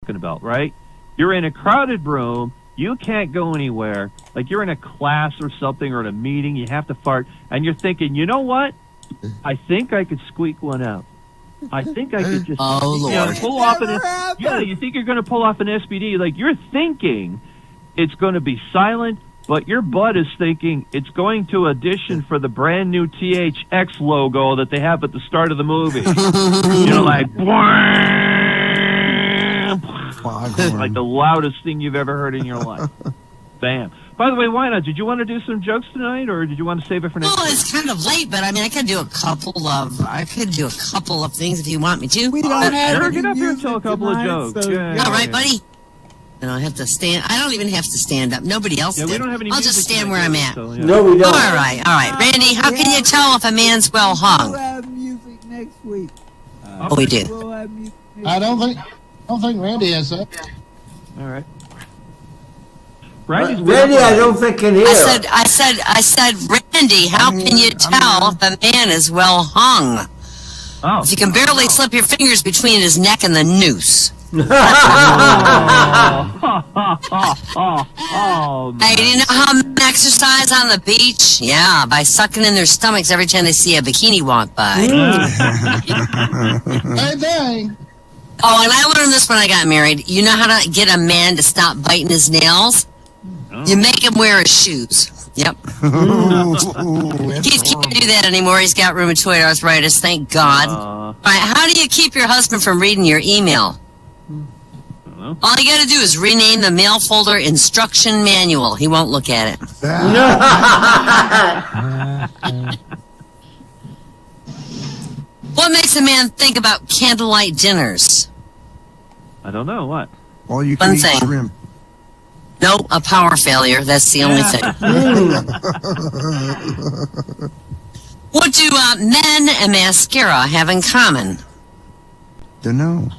talking about, right? You're in a crowded room. You can't go anywhere. Like you're in a class or something or in a meeting. You have to fart. And you're thinking, you know what? I think I could squeak one out. I think I could just pull off an... Yeah, you think you're going to pull off an SPD. Like you're thinking it's going to be silent, but your butt is thinking it's going to audition for the brand new THX logo that they have at the start of the movie. Like... like the loudest thing you've ever heard in your life. Bam. By the way, WyNott? Did you want to do some jokes tonight, or did you want to save it for next week? Well, it's kind of late, but I mean, I could do a couple of things if you want me to. We don't have sure, get up here and tell a couple of jokes. So, yeah. All right, buddy. And I have to stand. I don't even have to stand up. Nobody else did. We don't have any I'll just stand where I'm at. So, yeah. No, we don't. All right. Randy, how can you tell if a man's well hung? We'll have music next week. Oh, we do. We'll have music next I don't think Randy has that. All right. Randy, I don't think can hear. I said, Randy, how can you tell if a man is well hung? Oh. If you can barely slip your fingers between his neck and the noose. Oh, Hey, do you know how men exercise on the beach? Yeah, by sucking in their stomachs every time they see a bikini walk by. Hey, dang. Oh, and I learned this when I got married. You know how to get a man to stop biting his nails? You make him wear his shoes. Yep. Keith can't do that anymore. He's got rheumatoid arthritis, thank God. All right, how do you keep your husband from reading your email? All you got to do is rename the mail folder Instruction Manual. He won't look at it. What makes a man think about candlelight dinners? I don't know. What? All you can One eat thing. shrimp. Nope, a power failure. That's the only thing. What do men and mascara have in common? Don't know.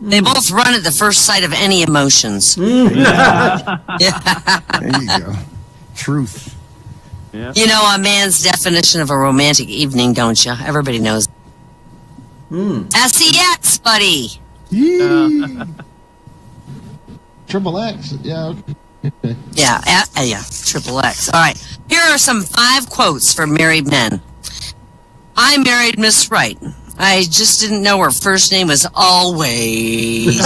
They both run at the first sight of any emotions. There you go. Truth. Yeah. You know a man's definition of a romantic evening, don't you? Everybody knows. SEX, buddy. Yee. Triple X. Yeah. Okay. Yeah, triple X. All right. Here are some 5 quotes for married men. I married Miss Wright. I just didn't know her first name was Always.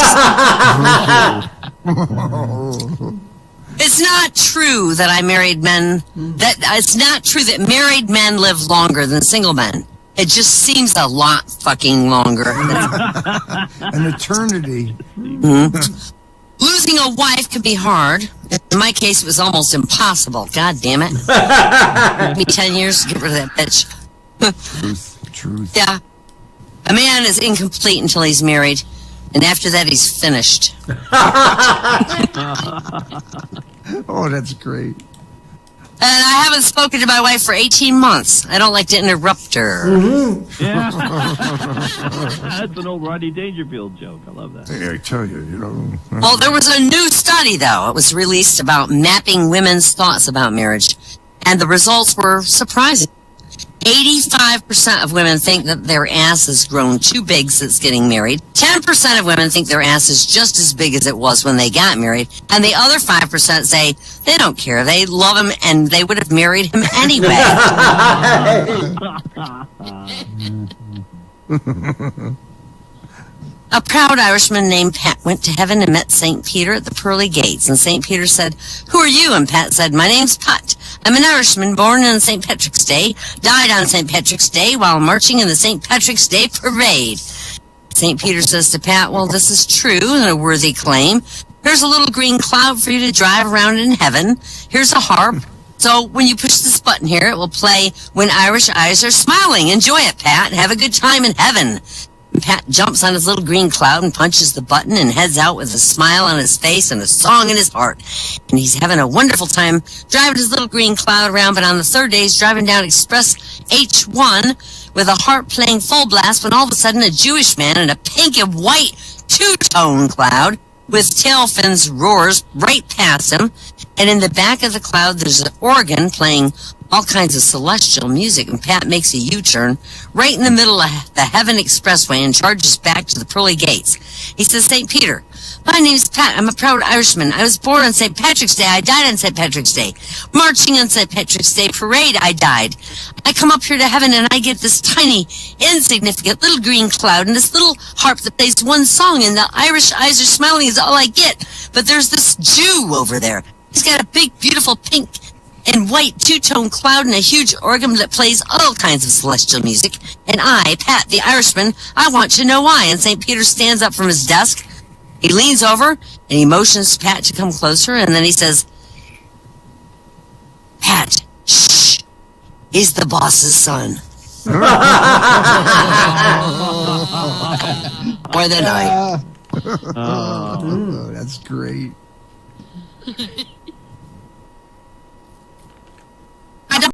It's not true that I married men. It's not true that married men live longer than single men. It just seems a lot fucking longer. An eternity. Losing a wife can be hard. In my case, it was almost impossible. God damn it. It took me 10 years to get rid of that bitch. Truth. Yeah. A man is incomplete until he's married, and after that, he's finished. Oh, that's great. And I haven't spoken to my wife for 18 months. I don't like to interrupt her. Yeah. That's an old Rodney Dangerfield joke. I love that. Hey, I tell you, you know. Well, there was a new study, though. It was released about mapping women's thoughts about marriage, and the results were surprising. 85% of women think that their ass has grown too big since getting married. 10% of women think their ass is just as big as it was when they got married. And the other 5% say they don't care. They love him and they would have married him anyway. A proud Irishman named Pat went to heaven and met St. Peter at the pearly gates. And St. Peter said, "Who are you?" And Pat said, "My name's Pat. I'm an Irishman born on St. Patrick's Day, died on St. Patrick's Day while marching in the St. Patrick's Day parade." St. Peter says to Pat, "Well, this is true and a worthy claim. Here's a little green cloud for you to drive around in heaven. Here's a harp. So when you push this button here, it will play When Irish Eyes Are Smiling. Enjoy it, Pat. Have a good time in heaven." Pat jumps on his little green cloud and punches the button and heads out with a smile on his face and a song in his heart. And he's having a wonderful time driving his little green cloud around, but on the third day he's driving down Express H1 with a harp playing full blast when all of a sudden a Jewish man in a pink and white two-tone cloud with tail fins roars right past him. And in the back of the cloud there's an organ playing all kinds of celestial music, and Pat makes a U-turn right in the middle of the Heaven Expressway and charges back to the pearly gates. He says, "St. Peter, My name's Pat. I'm a proud Irishman. I was born on St. Patrick's Day. I died on St. Patrick's Day. Marching on St. Patrick's Day parade, I died. I come up here to heaven and I get this tiny, insignificant little green cloud and this little harp that plays one song and the Irish eyes are smiling is all I get. But there's this Jew over there. He's got a big, beautiful pink and white two-tone cloud and a huge organ that plays all kinds of celestial music. And I, Pat, the Irishman, I want to know why. And St. Peter stands up from his desk. He leans over and he motions Pat to come closer, and then he says, Pat, shh, he's the boss's son. More than I. Oh, that's great.